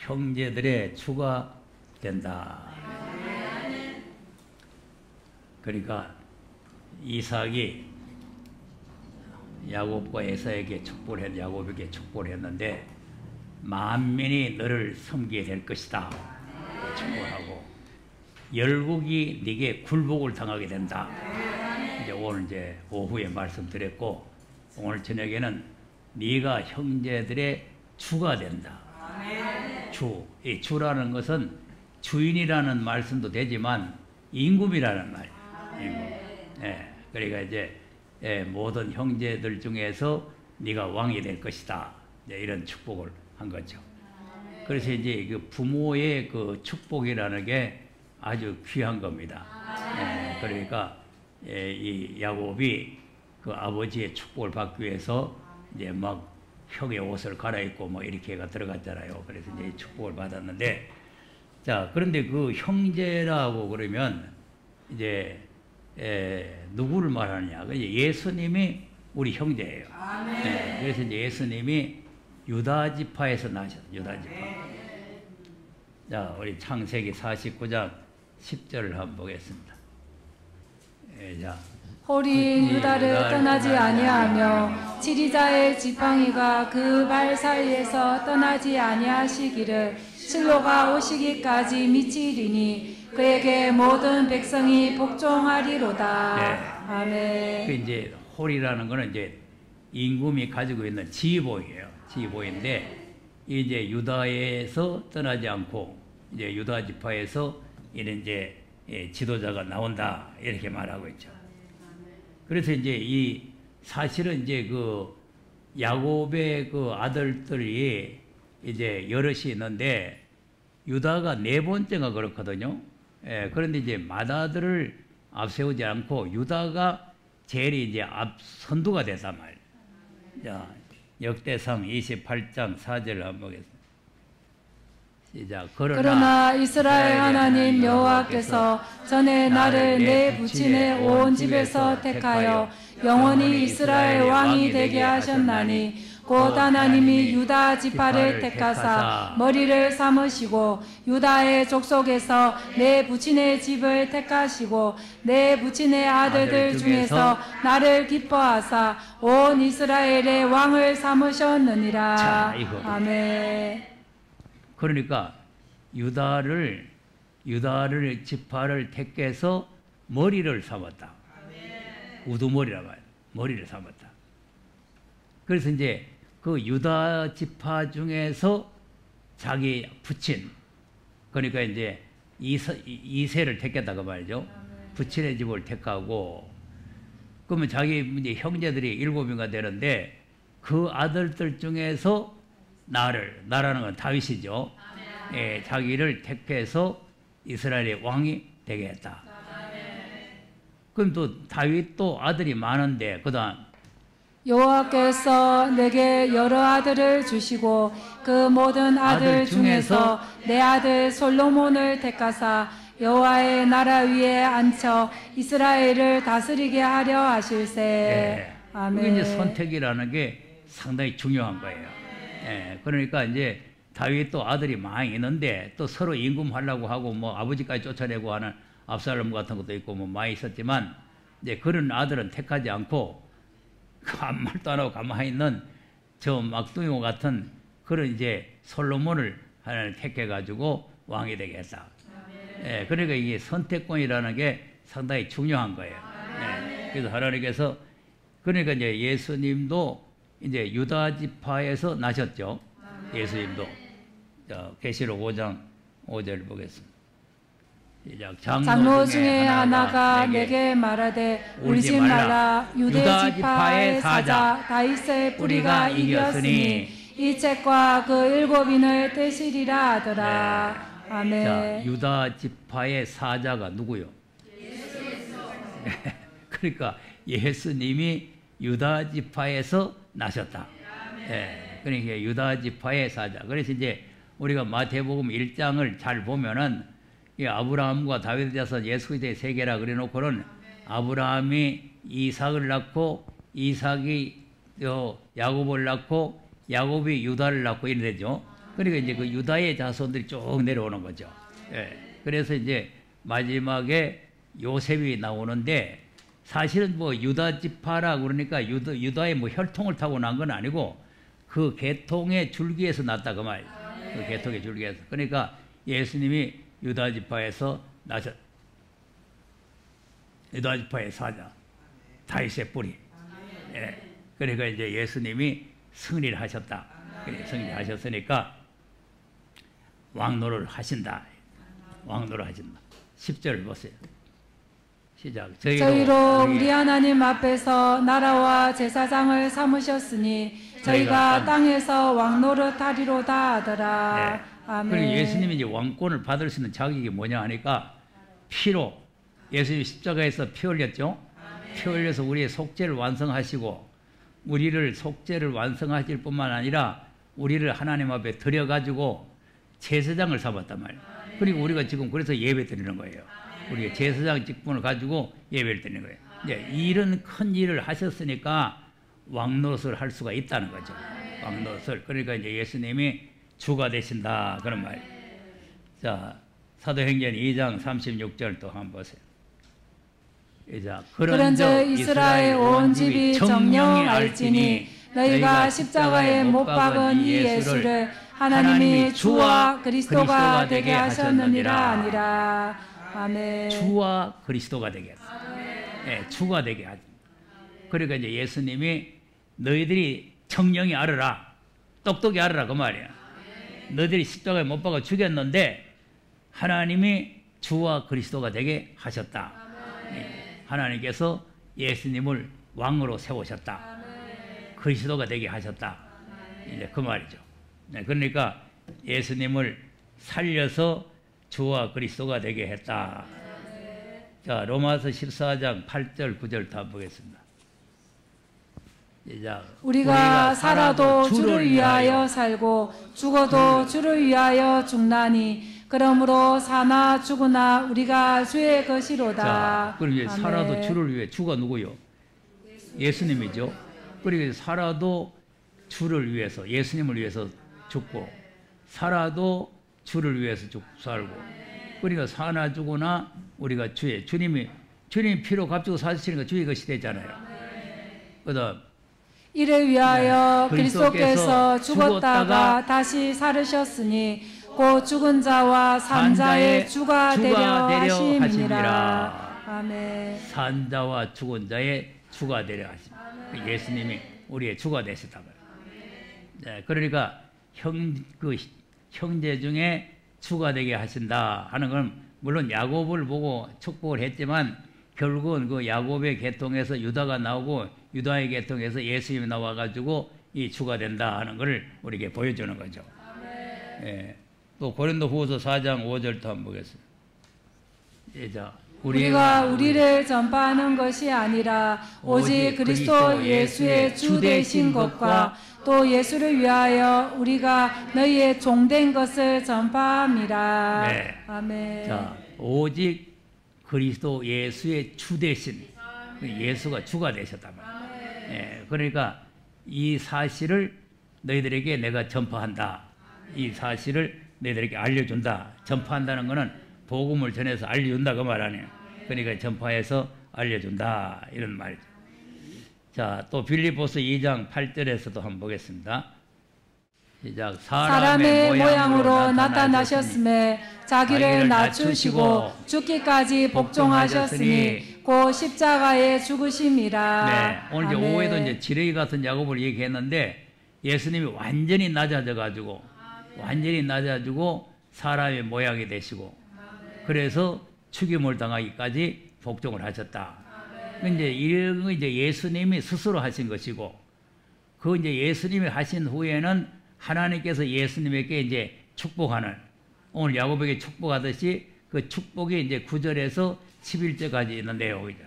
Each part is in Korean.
형제들의 주가 된다. 그러니까 이삭이 야곱과 에사에게 야곱에게 축복을 했는데 만민이 너를 섬기게 될 것이다. 축복하고 열국이 네게 굴복을 당하게 된다. 이제 오늘 이제 오후에 말씀드렸고 오늘 저녁에는 네가 형제들의 주가 된다. 주. 이 주라는 것은 주인이라는 말씀도 되지만 임금이라는 말. 예, 그러니까 이제 모든 형제들 중에서 네가 왕이 될 것이다. 이런 축복을 한 거죠. 그래서 이제 그 부모의 그 축복이라는 게 아주 귀한 겁니다. 그러니까 이 야곱이 그 아버지의 축복을 받기 위해서 이제 막 형의 옷을 갈아입고 뭐 이렇게가 들어갔잖아요. 그래서 이제 축복을 받았는데, 자, 그런데 그 형제라고 그러면 이제 누구를 말하느냐? 예수님이 우리 형제예요. 그래서 이제 예수님이 유다 지파에서 나셨어요. 유다 지파. 자, 우리 창세기 49장 10절을 한번 보겠습니다. 자. 홀이 유다를 떠나지 아니하며 지리자의 지팡이가 그 발 사이에서 떠나지 아니하시기를 실로가 오시기까지 미치리니 그에게 모든 백성이 복종하리로다. 네. 아멘. 그 이제 홀이라는 거는 이제 임금이 가지고 있는 지휘봉이에요. 지휘봉인데 이제 유다에서 떠나지 않고 이제 유다 지파에서 이런 이제 지도자가 나온다 이렇게 말하고 있죠. 그래서 이제 이 사실은 이제 그 야곱의 그 아들들이 이제 여럿이 있는데 유다가 네 번째가 그렇거든요. 그런데 이제 맏아들을 앞세우지 않고 유다가 제일 이제 선두가 됐단 말이에요. 자, 역대상 28장 4절을 한번 보겠습니다. 시작. 그러나 이스라엘 하나님 여호와께서 전에 나를 내 부친의 온 집에서 택하여 영원히 이스라엘 왕이 되게 하셨나니 곧 하나님이 유다 지파를 택하사 머리를 삼으시고 유다의 족속에서 내 부친의 집을 택하시고 내 부친의 아들들 중에서 나를 기뻐하사 온 이스라엘의 왕을 삼으셨느니라. 자, 아멘. 그러니까 유다를 지파를 택해서 머리를 삼았다. 우두머리라 말이야. 머리를 삼았다. 그래서 이제 그 유다 지파 중에서 자기 부친, 그러니까 이제 이세를 택했다고 말이죠. 부친의 집을 택하고, 그러면 자기 이제 형제들이 7명가 되는데 그 아들들 중에서 나라는 건 다윗이죠. 자기를 택해서 이스라엘의 왕이 되게 했다. 그럼 또 다윗도 아들이 많은데 그다음 여호와께서 내게 여러 아들을 주시고 그 모든 아들 중에서 내 아들 솔로몬을 택하사 여호와의 나라 위에 앉혀 이스라엘을 다스리게 하려 하실세. 아멘. 이제 선택이라는 게 상당히 중요한 거예요. 그러니까 이제 다윗도 아들이 많이 있는데 또 서로 임금하려고 하고 뭐 아버지까지 쫓아내고 하는 압살롬 같은 것도 있고 뭐 많이 있었지만 이제 그런 아들은 택하지 않고 아무 말도 안 하고 가만히 있는 저 막둥이 같은 그런 이제 솔로몬을 하나님 택해가지고 왕이 되게 했다. 그러니까 이게 선택권이라는 게 상당히 중요한 거예요. 그래서 하나님께서 그러니까 이제 예수님도 이제 유다 지파에서 나셨죠. 예수님도. 자, 계시록 5장 5절 보겠습니다. 장로 중에 하나가 내게 말하되 울지 말라. 유대 지파의 사자 다윗의 뿌리가 이겼으니 이 책과 그 7인을 떼시리라 하더라. 아멘. 자, 유다 지파의 사자가 누구요? 그러니까 예수님이 유다 지파에서 나셨다. 그러니까 유다 지파의 사자. 그래서 이제 우리가 마태복음 1장을 잘 보면은 이 아브라함과 다윗의 자손 예수의 세계라 그래놓고는 아브라함이 이삭을 낳고 이삭이 야곱을 낳고 야곱이 유다를 낳고 이래 되죠. 그러니까 이제 그 유다의 자손들이 쭉 내려오는 거죠. 예. 그래서 이제 마지막에 요셉이 나오는데 사실은 뭐 유다 지파라 그러니까 유다의 뭐 혈통을 타고 난 건 아니고 그 계통의 줄기에서 났다 그 말. 그 계통의 줄기에서. 그러니까 예수님이 유다 지파에서 유다 지파의 사자 다윗의 뿌리. 예. 그러니까 이제 예수님이 승리를 하셨다. 승리를 하셨으니까 왕노를 하신다. 왕노를 하신다. 10절을 보세요. 시작. 저희로 우리 하나님 앞에서 나라와 제사장을 삼으셨으니 저희가 땅에서 왕노릇 하리로다 하더라. 네. 아멘. 그리고 예수님이 이제 왕권을 받을 수 있는 자격이 뭐냐 하니까 피로 예수님이 십자가에서 피 흘렸죠. 피 흘려서 우리의 속죄를 완성하시고 우리를 속죄를 완성하실 뿐만 아니라 우리를 하나님 앞에 드려가지고 제사장을 삼았단 말이에요. 그리고 우리가 지금 그래서 예배 드리는 거예요. 우리가 제사장 직분을 가지고 예배를 드리는 거예요. 이제 이런 큰 일을 하셨으니까 왕노릇을 할 수가 있다는 거죠. 왕노릇을. 그러니까 이제 예수님이 주가 되신다 그런 말이에요. 자, 사도행전 2장 36절 또 한번 보세요. 그런즉 이스라엘 온 집이 정령 알지니 너희가 십자가에 못 박은 이 예수를 하나님이 주와 그리스도가 되게 하셨느니라 아니라. 아멘. 주와 그리스도가 되게 하셨다. 네, 주가 되게 하셨다. 그러니까 이제 예수님이 너희들이 청령히 알아라, 똑똑히 알아라 그 말이야. 너희들이 십자가에 못 박아 죽였는데 하나님이 주와 그리스도가 되게 하셨다. 하나님께서 예수님을 왕으로 세우셨다. 그리스도가 되게 하셨다. 이제 그 말이죠. 네, 그러니까 예수님을 살려서 주와 그리스도가 되게 했다. 자, 로마서 14장 8절 9절 다 보겠습니다. 우리가 살아도 주를 위하여 살고 죽어도 주를 위하여 죽나니 그러므로 사나 죽으나 우리가 주의 것이로다. 자, 그럼 이제 살아도 주를 위해. 주가 누구요? 예수님이죠. 그리고 살아도 주를 위해서, 예수님을 위해서 죽고 살아도 주를 위해서 살고. 그러니까 사나 죽으나 우리가 주님이 피로 값주고 사주시니까 주의 것이 되잖아요. 그다음 이를 위하여 그리스도께서 죽었다가 다시 살으셨으니 곧 죽은 자와 산 자의 주가 되려 하심이니라. 아멘. 산 자와 죽은 자의 주가 되려 하심이니라. 예수님이 우리의 주가 되셨다. 네, 그러니까 형제 중에 주가 되게 하신다 하는 건 물론 야곱을 보고 축복을 했지만 결국은 그 야곱의 계통에서 유다가 나오고 유다의 계통에서 예수님이 나와가지고 이 주가 된다 하는 것을 우리에게 보여주는 거죠. 예. 또 고린도후서 4장 5절도 한번 보겠습니다. 우리가 우리를 전파하는 것이 아니라 오직 그리스도 예수의 주 되신 것과 또 예수를 위하여 우리가 너희의 종된 것을 전파함이라. 네. 아멘. 자, 오직 그리스도 예수의 주 되신 예수가 주가 되셨단 말이에요. 예, 그러니까 이 사실을 너희들에게 내가 전파한다. 이 사실을 너희들에게 알려준다. 전파한다는 것은 복음을 전해서 알려준다 그 말 아니에요. 그러니까 전파해서 알려준다 이런 말이죠. 자, 또 빌립보서 2장 8절에서도 한번 보겠습니다. 시작. 사람의 모양으로 나타나셨음에 자기를 낮추시고 죽기까지 복종하셨으니 곧 십자가에 죽으심이라. 네, 오늘 이제 오후에도 이제 지뢰 같은 야곱을 얘기했는데 예수님이 완전히 낮아지고 사람의 모양이 되시고 그래서 죽임을 당하기까지 복종을 하셨다. 근데 이런 거 이제 예수님이 스스로 하신 것이고 그 이제 예수님이 하신 후에는 하나님께서 예수님에게 이제 축복하는 오늘 야곱에게 축복하듯이 그 축복이 이제 9절에서 11절까지 있는 내용이죠.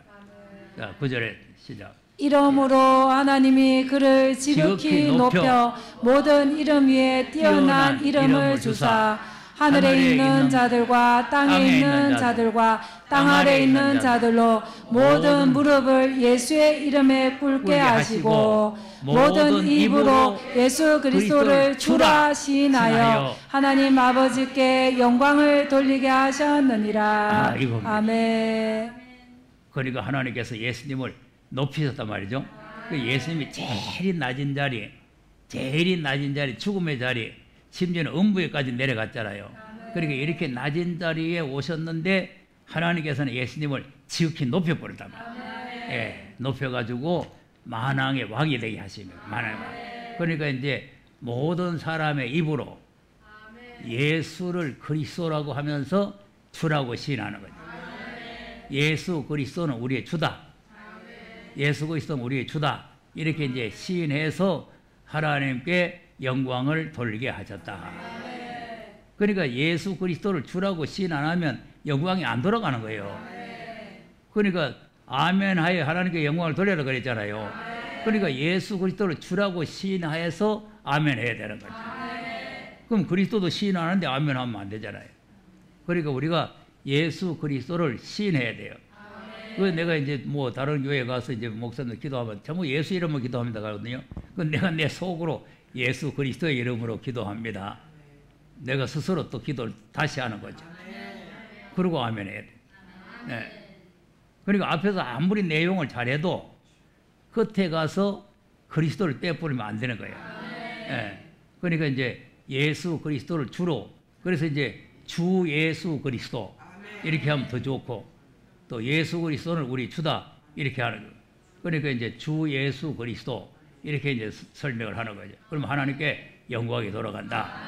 자, 9절에 시작. 이러므로 하나님이 그를 지극히 높여 모든 이름 위에 뛰어난 이름을 주사 하늘에 있는 자들과 땅에 있는 자들과 땅 아래 있는 자들로 모든 무릎을 예수의 이름에 꿇게 하시고 모든 입으로 예수 그리스도를 주라 시인하여 하나님 아버지께 영광을 돌리게 하셨느니라. 아멘. 그러니까 하나님께서 예수님을 높이셨단 말이죠. 예수님이 제일 낮은 자리, 죽음의 자리, 심지어는 음부에까지 내려갔잖아요. 그러니까 이렇게 낮은 자리에 오셨는데 하나님께서는 예수님을 지극히 높여버렸단 말이에요. 예, 높여가지고 만왕의 왕이 되게 하십니다. 만왕의 왕. 그러니까 이제 모든 사람의 입으로 예수를 그리스도라고 하면서 주라고 시인하는 거죠. 예수 그리스도는 우리의 주다. 예수 그리스도는 우리의 주다. 이렇게 이제 시인해서 하나님께 영광을 돌리게 하셨다. 그러니까 예수 그리스도를 주라고 시인 안 하면 영광이 안 돌아가는 거예요. 그러니까 아멘 하여 하나님께 영광을 돌려라 그랬잖아요. 그러니까 예수 그리스도를 주라고 시인하여서 아멘 해야 되는 거죠. 그럼 그리스도도 시인 안 하는데 아멘 하면 안 되잖아요. 그러니까 우리가 예수 그리스도를 시인해야 돼요. 그 내가 이제 뭐 다른 교회 가서 이제 목사님 기도하면 전부 예수 이름으로 기도합니다 그러거든요. 그 내가 내 속으로 예수 그리스도의 이름으로 기도합니다. 내가 스스로 또 기도를 다시 하는 거죠. 그리고 아멘 해야 돼. 네. 그러니까 앞에서 아무리 내용을 잘해도 끝에 가서 그리스도를 빼버리면 안 되는 거예요. 네. 그러니까 이제 예수 그리스도를 주로, 그래서 이제 주 예수 그리스도 이렇게 하면 더 좋고, 또 예수 그리스도는 우리 주다 이렇게 하는 거예요. 그러니까 이제 주 예수 그리스도 이렇게 이제 설명을 하는 거죠. 그러면 하나님께 영광이 돌아간다.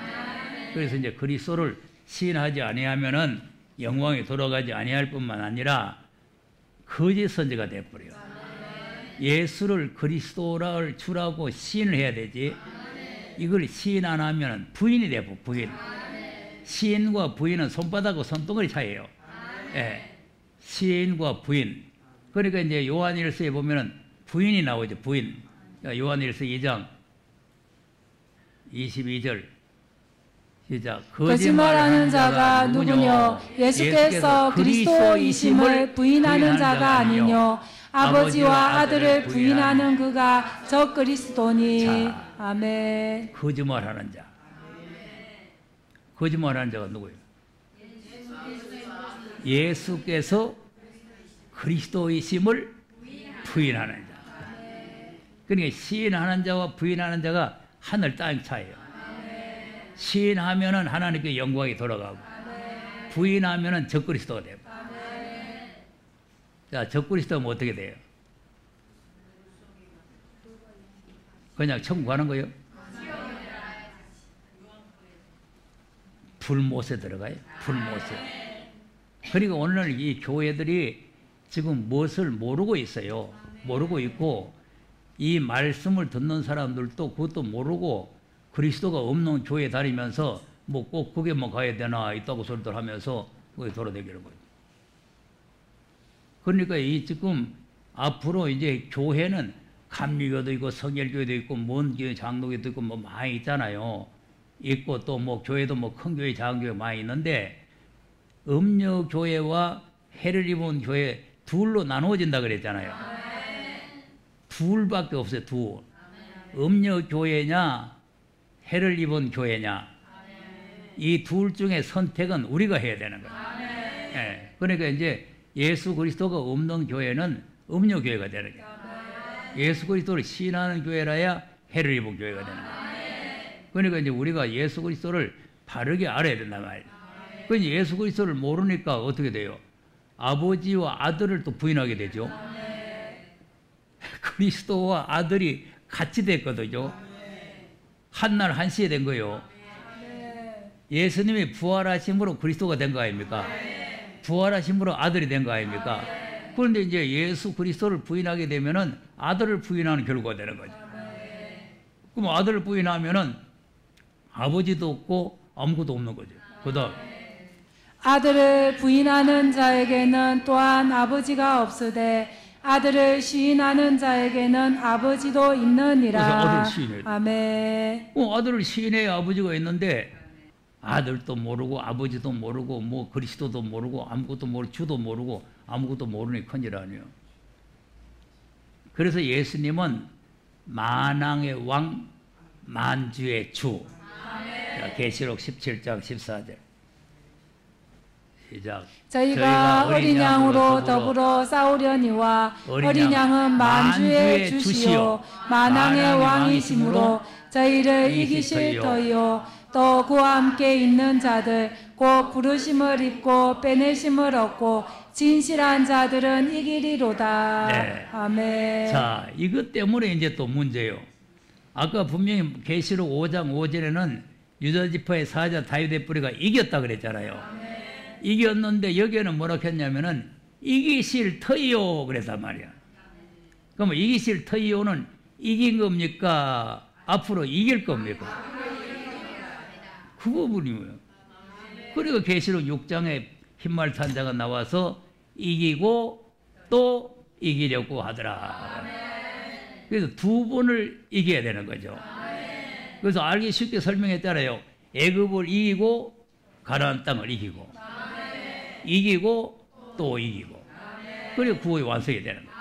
그래서 이제 그리스도를 시인하지 아니하면은 영광이 돌아가지 아니할 뿐만 아니라 거짓 선지가 되어버려요. 예수를 그리스도를 주라고 시인을 해야 되지. 이걸 시인 안 하면 부인이 되고 부인. 시인과 부인은 손바닥과 손등의 차이예요. 예. 시인과 부인. 그러니까 이제 요한일서에 보면은 부인이 나오죠. 부인. 요한일서 2장 22절 시작. 거짓말하는 자가 누구뇨? 예수께서 그리스도이심을 부인하는 자가 아니뇨? 아버지와 아들을 부인하는 그가 저 그리스도니. 자, 아멘. 거짓말하는 자. 거짓말하는 자가 누구예요? 예수께서 그리스도이심을 부인하는 자. 그러니까 시인하는 자와 부인하는 자가 하늘 땅 차이예요. 시인하면은 하나님께 영광이 돌아가고, 부인하면은 적그리스도가 되고. 자, 적그리스도면 어떻게 돼요? 그냥 천국 가는 거예요? 불못에 들어가요. 불못에. 그리고 오늘 이 교회들이 지금 무엇을 모르고 있어요. 모르고 있고, 이 말씀을 듣는 사람들도 그것도 모르고 그리스도가 없는 교회 다니면서 뭐 꼭 그게 뭐 가야 되나 있다고 소리들 하면서 거기 돌아다니는 거예요. 그러니까 이 지금 앞으로 이제 교회는 감리교도 있고 성결교회도 있고 먼 교회 장로교도 있고 뭐 많이 있잖아요. 있고 또 뭐 교회도 뭐 큰 교회 작은 교회 많이 있는데, 음녀 교회와 해를 입은 교회 둘로 나누어진다 그랬잖아요. 둘밖에 없어요. 둘. 음녀 교회냐 해를 입은 교회냐, 이 둘 중에 선택은 우리가 해야 되는 거예요. 예. 그러니까 이제 예수 그리스도가 없는 교회는 음녀 교회가 되는 거예요. 예수 그리스도를 시인하는 교회라야 해를 입은 교회가 되는 거예요. 그러니까 이제 우리가 예수 그리스도를 바르게 알아야 된단 말이에요. 그러니까 예수 그리스도를 모르니까 어떻게 돼요? 아버지와 아들을 또 부인하게 되죠. 그리스도와 아들이 같이 됐거든요. 한날 한시에 된 거예요. 예수님이 부활하심으로 그리스도가 된 거 아닙니까? 부활하심으로 아들이 된 거 아닙니까? 그런데 이제 예수 그리스도를 부인하게 되면은 아들을 부인하는 결과가 되는 거죠. 그럼 아들을 부인하면은 아버지도 없고 아무것도 없는 거죠. 그다음 아들을 부인하는 자에게는 또한 아버지가 없으되 아들을 시인하는 자에게는 아버지도 있느니라. 그래서 아들을 시인해야 돼. 아멘. 아들을 시인해야 아버지가 있는데 아들도 모르고 아버지도 모르고 뭐 그리스도도 모르고 아무것도 모르고 주도 모르고 아무것도 모르니 큰일 아니에요. 그래서 예수님은 만왕의 왕 만주의 주. 계시록 17장 14절. 시작. 저희가 어린 양으로 더불어 싸우려니와 어린 양은 만주의 주시요 만왕의 왕이시므로 저희를 이기실 터이요 또 그와 함께 있는 자들 곧 부르심을 입고 빼내심을 얻고 진실한 자들은 이기리로다. 네. 아멘. 자, 이것 때문에 이제 또 문제예요. 아까 분명히 계시록 5장 5절에는 유다 지파의 사자 다윗의 뿌리가 이겼다 그랬잖아요. 이겼는데 여기에는 뭐라 했냐면은 이기실 터이요 그랬단 말이야. 그럼 이기실 터이요는 이긴 겁니까? 앞으로 이길 겁니까? 그 부분이에요. 그리고 계시록 6장에 흰말 탄 자가 나와서 이기고 또 이기려고 하더라. 그래서 두 번을 이겨야 되는 거죠. 그래서 알기 쉽게 설명했잖아요. 애굽을 이기고 가나안 땅을 이기고 이기고 또 이기고 그리고 구원이 완성이 되는 거예요.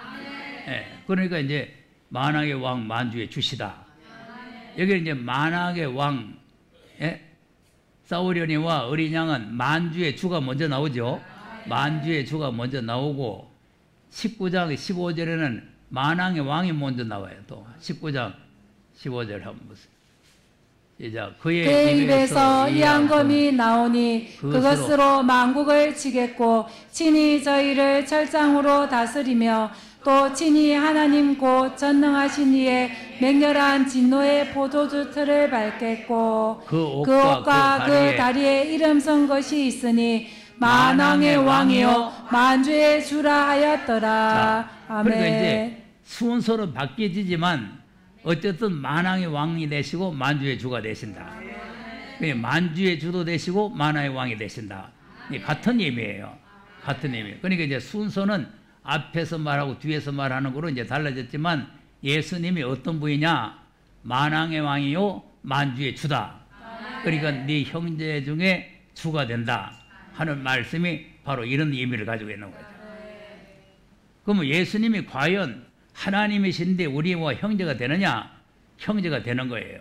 예, 그러니까 이제 만왕의 왕 만주의 주시다. 여기는 이제 만왕의 왕 싸우려니와 어린 양은 만주의 주가 먼저 나오죠. 만주의 주가 먼저 나오고 19장 15절에는 만왕의 왕이 먼저 나와요. 또 19장 15절 한번 보세요. 그의 입에서 이 앙금이 나오니 그것으로 만국을 치겠고 친히 저희를 철장으로 다스리며 또 친히 하나님 곧 전능하신 이의 맹렬한 진노의 포도주 틀을 밟겠고 그 옷과 그 다리에 이름 쓴 것이 있으니 만왕의 왕이요 만주의 주라 하였더라. 아멘. 그러니까 이제 순서는 바뀌지만 어쨌든 만왕의 왕이 되시고 만주의 주가 되신다. 만주의 주도 되시고 만왕의 왕이 되신다. 같은 의미예요. 같은 의미. 그러니까 이제 순서는 앞에서 말하고 뒤에서 말하는 거로 이제 달라졌지만 예수님이 어떤 분이냐? 만왕의 왕이요 만주의 주다. 그러니까 네 형제 중에 주가 된다 하는 말씀이 바로 이런 의미를 가지고 있는 거죠. 그러면 예수님이 과연 하나님이신데 우리와 형제가 되느냐? 형제가 되는 거예요.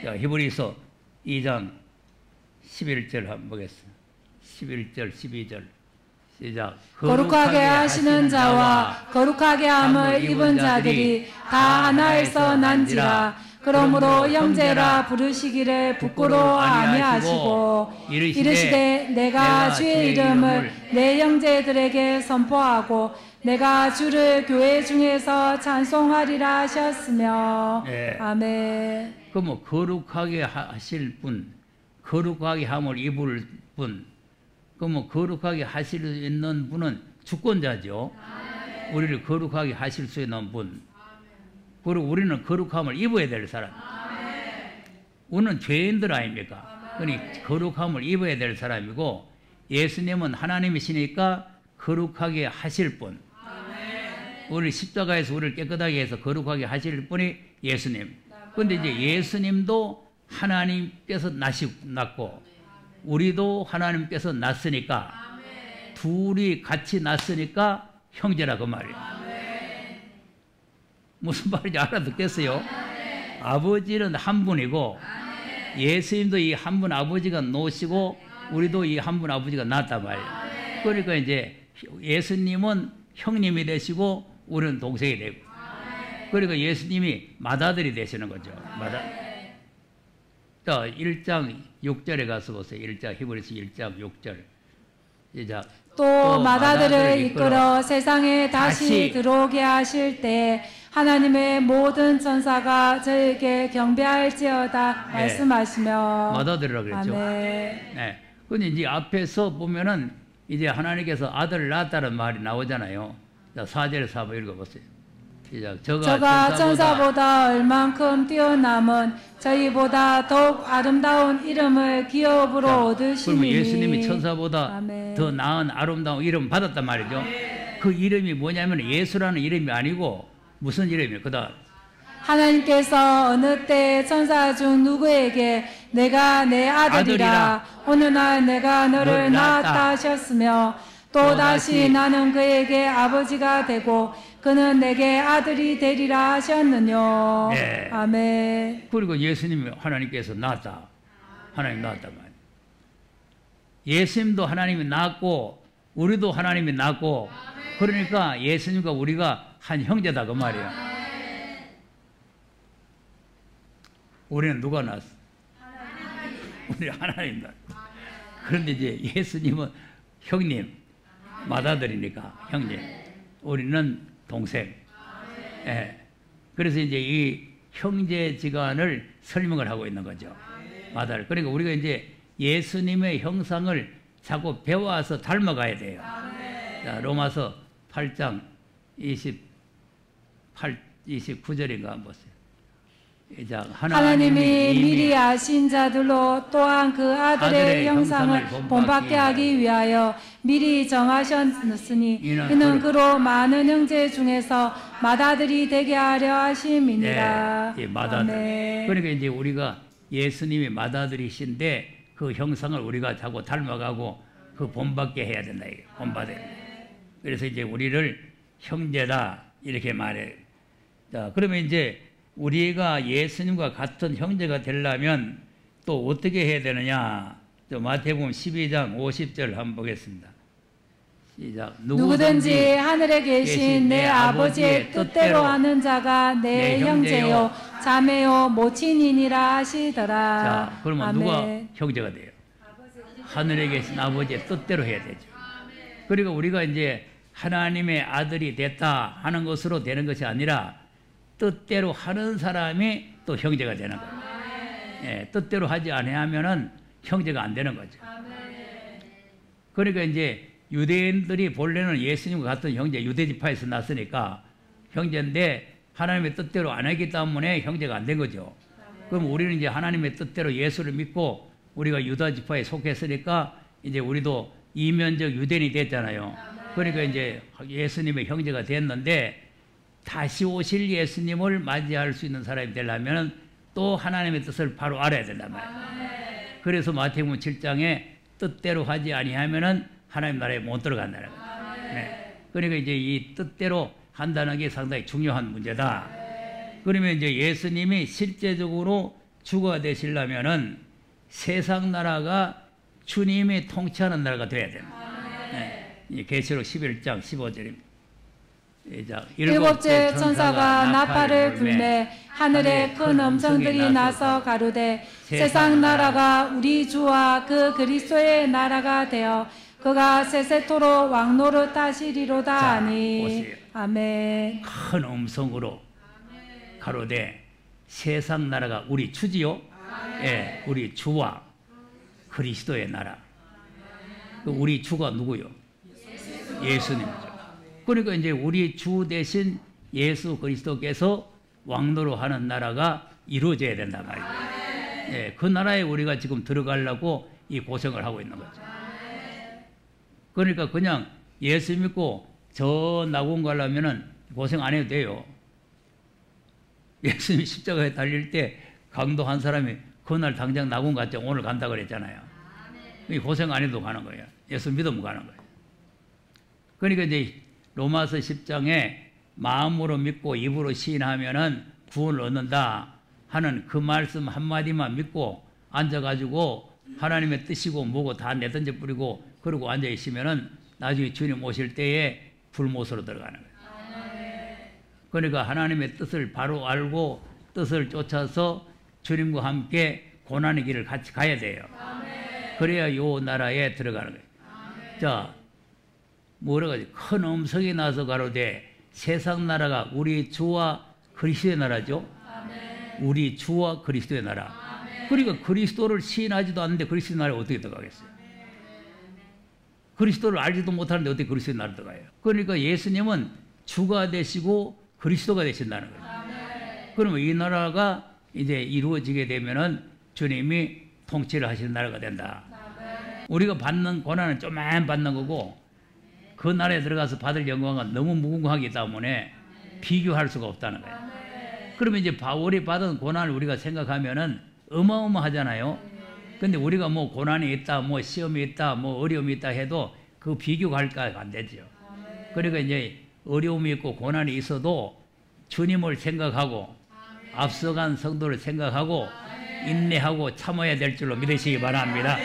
자, 히브리서 2장 11절 한번 보겠습니다. 11절 12절 시작. 거룩하게 하시는 자와 거룩하게 함을 입은 자들이 다 하나에서 난지라. 그러므로 형제라 부르시기를 부끄러워 아니하시고 이르시되 내가 주의 이름을 내 형제들에게 선포하고 내가 주를 교회 중에서 찬송하리라 하셨으며. 네. 아멘. 그럼 거룩하게 하실 분, 거룩하게 함을 입을 분, 그럼 거룩하게 하실 수 있는 분은 주권자죠. 우리를 거룩하게 하실 수 있는 분. 그리고 우리는 거룩함을 입어야 될 사람. 우리는 죄인들 아닙니까? 그러니 거룩함을 입어야 될 사람이고 예수님은 하나님이시니까 거룩하게 하실 분. 우리 십자가에서 우리를 깨끗하게 해서 거룩하게 하실 분이 예수님. 그런데 이제 예수님도 하나님께서 낳고 우리도 하나님께서 낳았으니까 둘이 같이 낳았으니까 형제라 그 말이에요. 무슨 말인지 알아듣겠어요? 아버지는 한 분이고 예수님도 이 한 분 아버지가 놓으시고 우리도 이 한 분 아버지가 낳았단 말이에요. 그러니까 이제 예수님은 형님이 되시고 우리는 동생이 되고 그러니까 예수님이 맏아들이 되시는 거죠. 자, 1장 6절에 가서 보세요. 1장 히브리서 1장 6절 시작. 또 맏아들을 이끌어 세상에 다시 들어오게 하실 때 하나님의 모든 천사가 저에게 경배할지어다 말씀하시며. 맏아들이라고 그랬죠. 아멘. 네. 근데 이제 앞에서 보면은 이제 하나님께서 아들을 낳았다는 말이 나오잖아요. 자, 4절에서 한번 읽어보세요. 시작. 저가 천사보다 얼만큼 뛰어남은 저희보다 더욱 아름다운 이름을 기업으로 얻으시니. 그러면 예수님이 천사보다 아멘. 더 나은 아름다운 이름 받았단 말이죠. 그 이름이 뭐냐면 예수라는 이름이 아니고 무슨 이름이에요? 그다음 하나님께서 어느 때 천사 중 누구에게 내가 내 아들이라 어느 날 내가 너를 낳았다 하셨으며 또 다시 나는 그에게 아버지가 되고 그는 내게 아들이 되리라 하셨느뇨. 네. 아멘. 그리고 예수님이 하나님께서 낳았다. 하나님 낳았단 말이에요. 예수님도 하나님이 낳았고 우리도 하나님이 낳았고 그러니까 예수님과 우리가 한 형제다 그 말이에요. 우리는 누가 낳았어? 우리 하나님 낳았어. 그런데 이제 예수님은 형님, 맏아들이니까 형님, 우리는 동생. 예. 그래서 이제 이 형제지간을 설명을 하고 있는 거죠. 맏아들. 그러니까 우리가 이제 예수님의 형상을 자꾸 배워서 닮아가야 돼요. 자, 로마서 8장 29절인가 한번 보세요. 자, 하나님이 미리 아신 자들로 또한 그 아들의 형상을 본받게 하기 위하여 미리 정하셨으니 이는 그로 많은 형제 중에서 맏아들이 되게 하려 하심이니라. 네, 맏아들. 그러니까 이제 우리가 예수님이 맏아들이신데 그 형상을 우리가 자꾸 닮아가고 그 본받게 해야 된다. 본받아야 된다. 그래서 이제 우리를 형제다 이렇게 말해요. 자, 그러면 이제 우리가 예수님과 같은 형제가 되려면 또 어떻게 해야 되느냐? 마태복음 12장 50절 한번 보겠습니다. 시작. 누구든지 하늘에 계신 내 아버지의 뜻대로 하는 자가 내 형제요 자매요 모친이니라 하시더라. 자, 그러면 아멘. 누가 형제가 돼요? 하늘에 계신 아버지의 뜻대로 해야 되죠. 그리고 우리가 이제 하나님의 아들이 됐다 하는 것으로 되는 것이 아니라 뜻대로 하는 사람이 또 형제가 되는 거예요. 예, 뜻대로 하지 아니하면은 형제가 안 되는 거죠. 그러니까 이제 유대인들이 본래는 예수님과 같은 형제, 유대지파에서 났으니까 형제인데 하나님의 뜻대로 안 했기 때문에 형제가 안 된 거죠. 그럼 우리는 이제 하나님의 뜻대로 예수를 믿고 우리가 유다지파에 속했으니까 이제 우리도 이면적 유대인이 됐잖아요. 그러니까 이제 예수님의 형제가 됐는데 다시 오실 예수님을 맞이할 수 있는 사람이 되려면 또 하나님의 뜻을 바로 알아야 된단 말이에요. 그래서 마태복음 7장에 뜻대로 하지 아니하면은 하나님 나라에 못 들어간다는 거예요. 네. 그러니까 이제 이 뜻대로 한다는 게 상당히 중요한 문제다. 그러면 이제 예수님이 실제적으로 주가 되시려면은 세상 나라가 주님이 통치하는 나라가 돼야 됩니다. 네. 계시록 11장 15절입니다. 일곱째 천사가 나팔을 불매 하늘에 큰 음성들이 나서 가로되 세상 나라가 우리 주와 그 그리스도의 나라가 되어 그가 세세토록 왕노릇 하시리로다 하니. 아멘. 큰 음성으로 가로되 세상 나라가 우리 주지요. 예, 우리 주와 그리스도의 나라. 우리 주가 누구요? 예수님이죠. 그러니까 이제 우리 주 대신 예수 그리스도께서 왕노로 하는 나라가 이루어져야 된단 말이에요. 예, 그 나라에 우리가 지금 들어가려고 이 고생을 하고 있는 거죠. 그러니까 그냥 예수 믿고 저 낙원 가려면은 고생 안 해도 돼요. 예수님이 십자가에 달릴 때 강도 한 사람이 그날 당장 낙원 갔죠. 오늘 간다 그랬잖아요. 고생 안 해도 가는 거예요. 예수 믿으면 가는 거예요. 그러니까 이제 로마서 10장에 마음으로 믿고 입으로 시인하면은 구원을 얻는다 하는 그 말씀 한마디만 믿고 앉아가지고 하나님의 뜻이고 뭐고 다 내던져 뿌리고 그러고 앉아있으면은 나중에 주님 오실 때에 불못으로 들어가는 거예요. 그러니까 하나님의 뜻을 바로 알고 뜻을 쫓아서 주님과 함께 고난의 길을 같이 가야 돼요. 그래야 요 나라에 들어가는 거예요. 자, 뭐라고 하지? 큰 음성이 나서 가로되 세상 나라가 우리 주와 그리스도의 나라죠. 우리 주와 그리스도의 나라. 그러니까 그리스도를 시인하지도 않는데 그리스도의 나라에 어떻게 들어가겠어요? 그리스도를 알지도 못하는데 어떻게 그리스도의 나라에 들어가요? 그러니까 예수님은 주가 되시고 그리스도가 되신다는 거예요. 그러면 이 나라가 이제 이루어지게 되면은 주님이 통치를 하시는 나라가 된다. 우리가 받는 고난은 좀만 받는 거고 그 나라에 들어가서 받을 영광은 너무 무궁하기 때문에 비교할 수가 없다는 거예요. 그러면 이제 바울이 받은 고난을 우리가 생각하면은 어마어마하잖아요. 근데 우리가 뭐 고난이 있다, 뭐 시험이 있다, 뭐 어려움이 있다 해도 그 비교할까 안 되죠. 그러니까 이제 어려움이 있고 고난이 있어도 주님을 생각하고 앞서간 성도를 생각하고 인내하고 참아야 될 줄로 믿으시기 바랍니다.